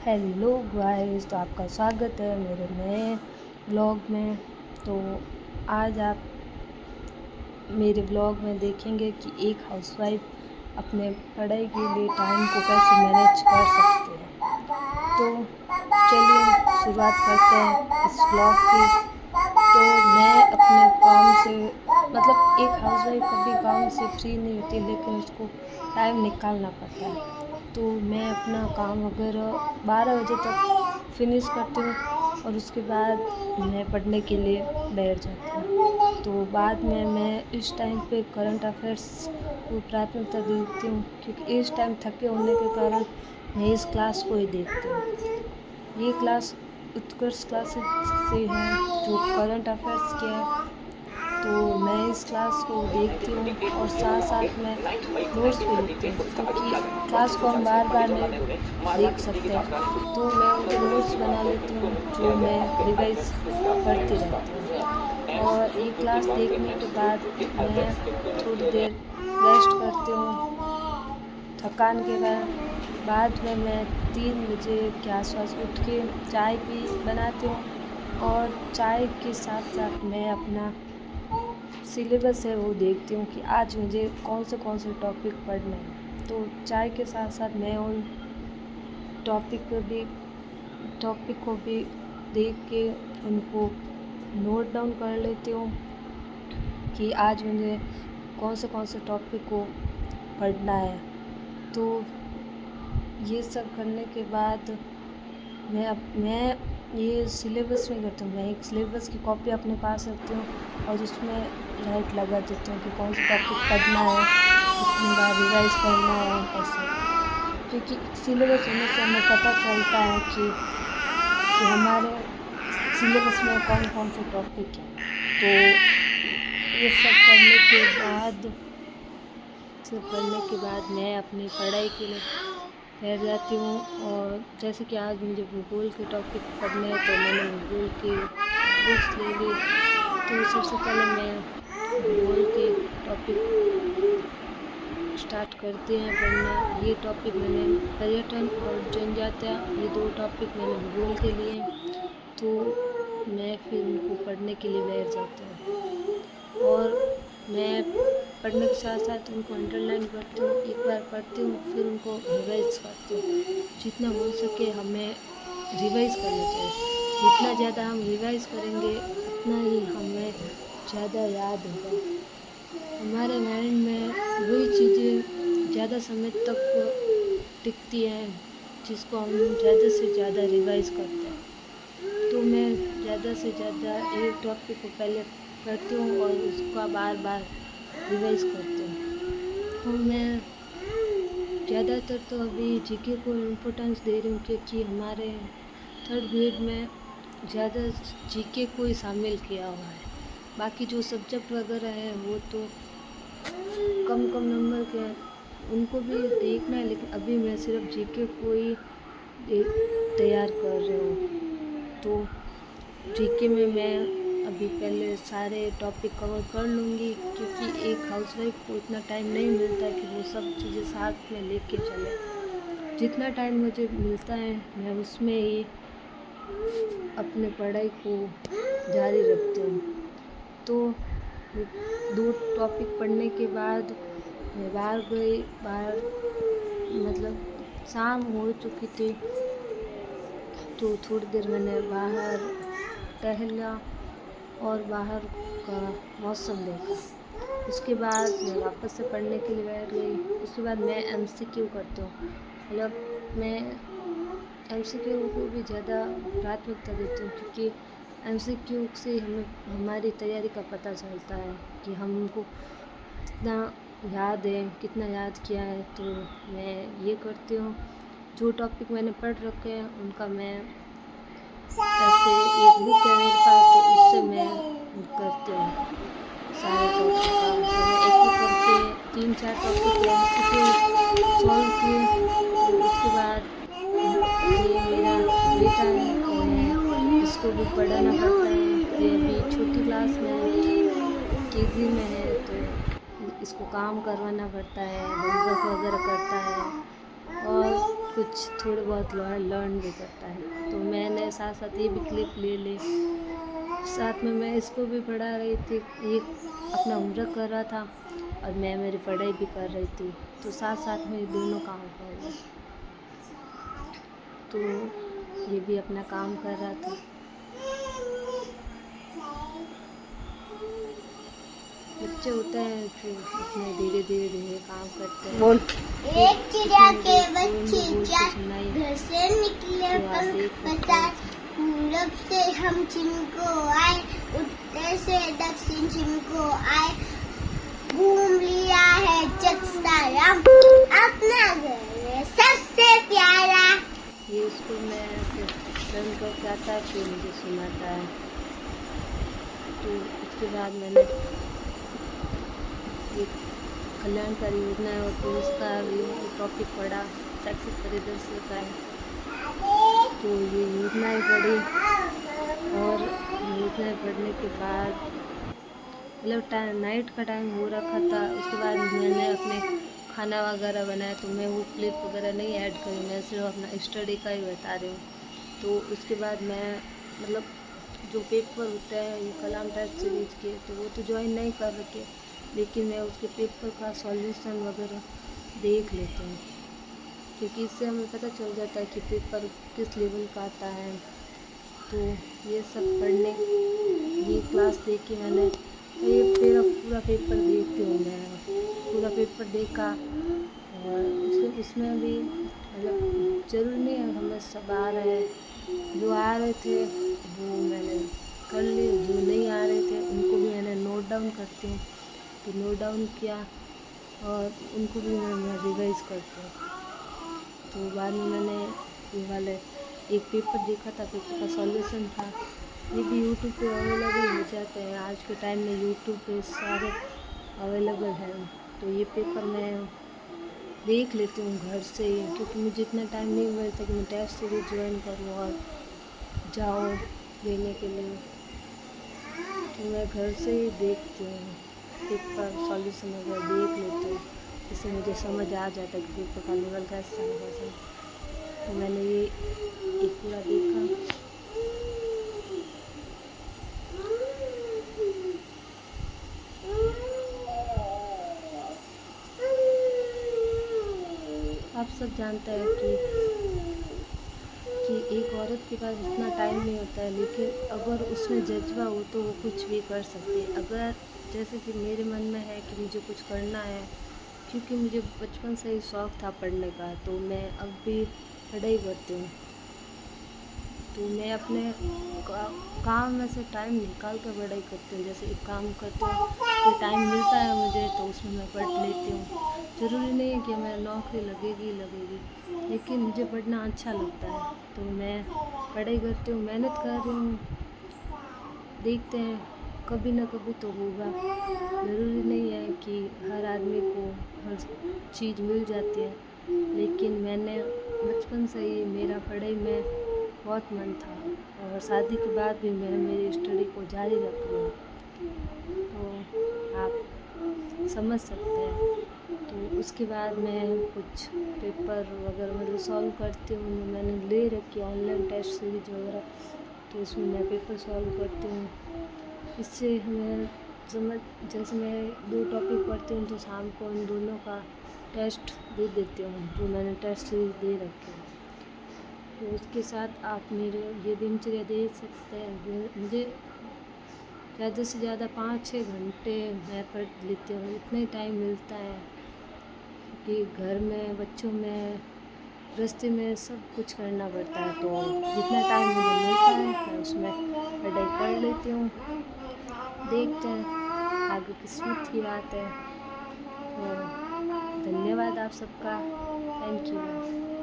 Hello guys, तो आपका स्वागत है मेरे नए व्लॉग में। तो आज आप मेरे व्लॉग में देखेंगे कि एक हाउसवाइफ अपने पढ़ाई के लिए टाइम को कैसे मैनेज कर सकते हैं। तो चलिए शुरुआत करते हैं इस व्लॉग की। तो मैं अपने काम से एक हाउसवाइफ कभी काम से फ्री नहीं होती, लेकिन उसको टाइम निकालना पड़ता है। तो मैं अपना काम वगैरह 12 बजे तक फिनिश करती हूँ और उसके बाद मैं पढ़ने के लिए बैठ जाती हूँ। तो बाद में मैं इस टाइम पे करंट अफेयर्स को प्राथमिकता देती हूँ, क्योंकि इस टाइम थके होने के कारण मैं इस क्लास को ही देखती हूँ। ये क्लास उत्कर्ष क्लासेस से है जो करंट अफेयर्स की है। तो मैं इस क्लास को देखती हूँ और साथ साथ में नोट्स भी लिखती हूँ, क्योंकि क्लास को हम बार बार नहीं देख सकते हैं। तो मैं उनके नोट्स बना लेती हूँ जो मैं रिवाइज करती रहती हूँ। और ये क्लास देखने के बाद मैं थोड़ी देर रेस्ट करती हूँ थकान के कारण। बाद में मैं 3 बजे के आसपास उठ के चाय भी बनाती हूँ और चाय के साथ साथ मैं अपना सिलेबस है वो देखती हूँ कि आज मुझे कौन से टॉपिक पढ़ने हैं। तो चाय के साथ साथ मैं उन टॉपिक को भी देख के उनको नोट डाउन कर लेती हूँ कि आज मुझे कौन से टॉपिक को पढ़ना है। तो ये सब करने के बाद मैं ये सिलेबस में करती हूँ। मैं एक सिलेबस की कॉपी अपने पास रखती हूँ और उसमें लाइट लगा देती हूँ कि कौन सा टॉपिक पढ़ना है, कितनी बार रिवाइज करना है, ऐसे। क्योंकि सिलेबस होने से हमें पता चलता है कि हमारे सिलेबस में कौन से टॉपिक हैं। तो ये सब करने के बाद मैं अपनी पढ़ाई के लिए बैठ जाती हूँ। और जैसे कि आज मुझे भूगोल के टॉपिक पढ़ने हैं, तो मैंने भूगोल की बुक्स ले ली। तो सबसे पहले मैं भूगोल के टॉपिक स्टार्ट करते हैं पढ़ना। ये टॉपिक मैंने पर्यटन और जनजातीय, ये 2 टॉपिक मैंने भूगोल के लिए। तो मैं फिर उनको पढ़ने के लिए बैठ जाती हूँ और मैं पढ़ने के साथ साथ उनको अंडरलाइन करती हूँ। एक बार पढ़ती हूँ फिर उनको रिवाइज करती हूँ। जितना हो सके हमें रिवाइज करना चाहिए। जितना ज़्यादा हम रिवाइज करेंगे उतना ही हमें ज़्यादा याद होगा। हमारे माइंड में वही चीज़ें ज़्यादा समय तक टिकती हैं जिसको हम ज़्यादा से ज़्यादा रिवाइज करते हैं। तो मैं ज़्यादा से ज़्यादा एक टॉपिक को पहले पढ़ती हूँ और उसका बार बार रिवाइज करती हूँ। और मैं ज़्यादातर तो अभी जीके को इम्पोर्टेंस दे रही हूँ, क्योंकि हमारे 3rd ग्रेड में ज़्यादा जीके को ही शामिल किया हुआ है। बाकी जो सब्जेक्ट वगैरह है वो तो कम नंबर के हैं, उनको भी देखना है, लेकिन अभी मैं सिर्फ जीके को ही तैयार कर रही हूँ। तो जीके में मैं अभी पहले सारे टॉपिक कवर कर लूँगी, क्योंकि एक हाउसवाइफ को इतना टाइम नहीं मिलता कि वो सब चीज़ें साथ में लेके चले। जितना टाइम मुझे मिलता है मैं उसमें ही अपने पढ़ाई को जारी रखती हूँ। तो 2 टॉपिक पढ़ने के बाद मैं बाहर गई। शाम हो चुकी थी, तो थोड़ी देर मैंने बाहर टहला और बाहर का मौसम देखा। उसके बाद मैं वापस से पढ़ने के लिए बैठ गई। उसके बाद मैं MCQ करती हूँ। मैं MCQ को भी ज़्यादा प्राथमिकता देती हूँ, क्योंकि MCQ से हमें हमारी तैयारी का पता चलता है कि हमको कितना याद है, कितना याद किया है। तो मैं ये करती हूँ। जो टॉपिक मैंने पढ़ रखे हैं उनका मैं ऐसे एक बुक है मेरे पास, तो उससे मैं करती हूँ सारे टॉपिक का। तो मैं एक करके 3-4 टॉपिक के MCQ सॉल्व किए। तो उसके बाद ये मेरा बेटा है, तो मैं इसको भी पढ़ाना पड़ता है। ये अभी छोटी क्लास में KG में है, तो इसको काम करवाना पड़ता है, होमवर्क वगैरह करता है। और कुछ थोड़े बहुत लर्न भी करता है। तो मैंने साथ साथ ये भी क्लिप ले ली, साथ में मैं इसको भी पढ़ा रही थी, ये अपना होमवर्क कर रहा था और मैं मेरी पढ़ाई भी कर रही थी, तो साथ साथ में ये दोनों काम कर रहे। तो ये भी अपना काम कर रहा था। बच्चे होते हैं फिर उसमें धीरे धीरे काम करते हैं। एक चिड़िया के बच्चे घर से निकले पूरब से हम चिनको आए, उत्तर से दक्षिण चिनको आए, घूम लिया है जग सारा, अपना घर है सबसे प्यारा। ये उसको मैं लर्न करके आता है, फिर मुझे सुनाता है। तो उसके बाद मैंने ये कल्याणकारी योजना और पुरस्कार टॉपिक पढ़ा, शैक्षिक परिदृश्य का है। तो ये योजनाएँ पढ़ी और योजनाएँ पढ़ने के बाद मतलब नाइट का टाइम हो रखा था। उसके बाद मैंने अपने खाना वगैरह बनाया, तो मैं वो क्लिप वगैरह नहीं ऐड करी, मैं सिर्फ अपना स्टडी का ही बता रही हूँ। तो उसके बाद मैं मतलब जो पेपर होते हैं ये कलाम टेस्ट सीरीज के, तो वो तो ज्वाइन नहीं कर रखे, लेकिन मैं उसके पेपर का सॉल्यूशन वगैरह देख लेती हूँ, क्योंकि इससे हमें पता चल जाता है कि पेपर किस लेवल का आता है। तो ये सब पढ़ने ये क्लास देख के मैंने ये पूरा पेपर देखती हूँ, मैं पूरा पेपर देखा। और उसमें भी मतलब ज़रूरी नहीं है हमें सब आ रहे हैं, जो आ रहे थे वो मैंने कर लिए, जो नहीं आ रहे थे उनको भी मैंने नोट डाउन करती हूँ। तो नोट डाउन किया और उनको भी मैं रिवाइज़ करती हूँ। तो बाद में मैंने ये वाले एक पेपर देखा था, पेपर का सॉल्यूशन था, ये भी यूट्यूब पे अवेलेबल हो जाते हैं। आज के टाइम में यूट्यूब पे सारे अवेलेबल हैं। तो ये पेपर मैं देख लेती हूँ घर से ही, क्योंकि मुझे इतना टाइम नहीं मिलता कि मैं टेस्ट सीरीज ज्वाइन करूँ और जाऊँ देने के लिए। तो मैं घर से ही देखती हूँ, पेपर सॉल्यूशन वगैरह देख लेती हूँ, इससे मुझे समझ आ जाता है कि पेपर का लेवल कैसा है कैसा। तो मैंने ये एक पूरा देखा। आप सब जानते हैं कि एक औरत के पास इतना टाइम नहीं होता है, लेकिन अगर उसमें जज्बा हो तो वो कुछ भी कर सकती है। अगर जैसे कि मेरे मन में है कि मुझे कुछ करना है, क्योंकि मुझे बचपन से ही शौक़ था पढ़ने का, तो मैं अब भी पढ़ाई करती हूँ। तो मैं अपने काम में से टाइम निकाल कर पढ़ाई करती हूँ। जैसे एक काम करती हूँ तो टाइम मिलता है मुझे, तो उसमें मैं पढ़ लेती हूँ। ज़रूरी नहीं है कि मैं नौकरी लगेगी, लेकिन मुझे पढ़ना अच्छा लगता है, तो मैं पढ़ाई करती हूँ, मेहनत कर रही हूँ। देखते हैं कभी ना कभी तो होगा। ज़रूरी नहीं है कि हर आदमी को हर चीज़ मिल जाती है, लेकिन मैंने बचपन से ही मेरा पढ़ाई में बहुत मन था और शादी के बाद भी मैं मेरी स्टडी को जारी रख रही हूँ। तो आप समझ सकते हैं। तो उसके बाद मैं कुछ पेपर वगैरह मतलब सॉल्व करती हूँ। मैंने ले रखी ऑनलाइन टेस्ट सीरीज वगैरह, तो उसमें मैं पेपर सॉल्व करती हूँ। इससे हमें समझ, जैसे मैं 2 टॉपिक पढ़ती हूँ तो शाम को उन दोनों का टेस्ट दे देती हूँ, जो मैंने टेस्ट सीरीज दे रखी है। तो उसके साथ आप मेरे ये दिनचर्या देख सकते हैं। मुझे ज़्यादा से ज़्यादा 5-6 घंटे मैं पढ़ लेती हूँ, इतना ही टाइम मिलता है कि घर में बच्चों में रास्ते में सब कुछ करना पड़ता है। तो जितना टाइम मुझे मिलता है मैं उसमें पढ़ाई कर लेती हूँ। देखते हैं आगे किस्मत की बात है। तो धन्यवाद आप सबका, थैंक यू।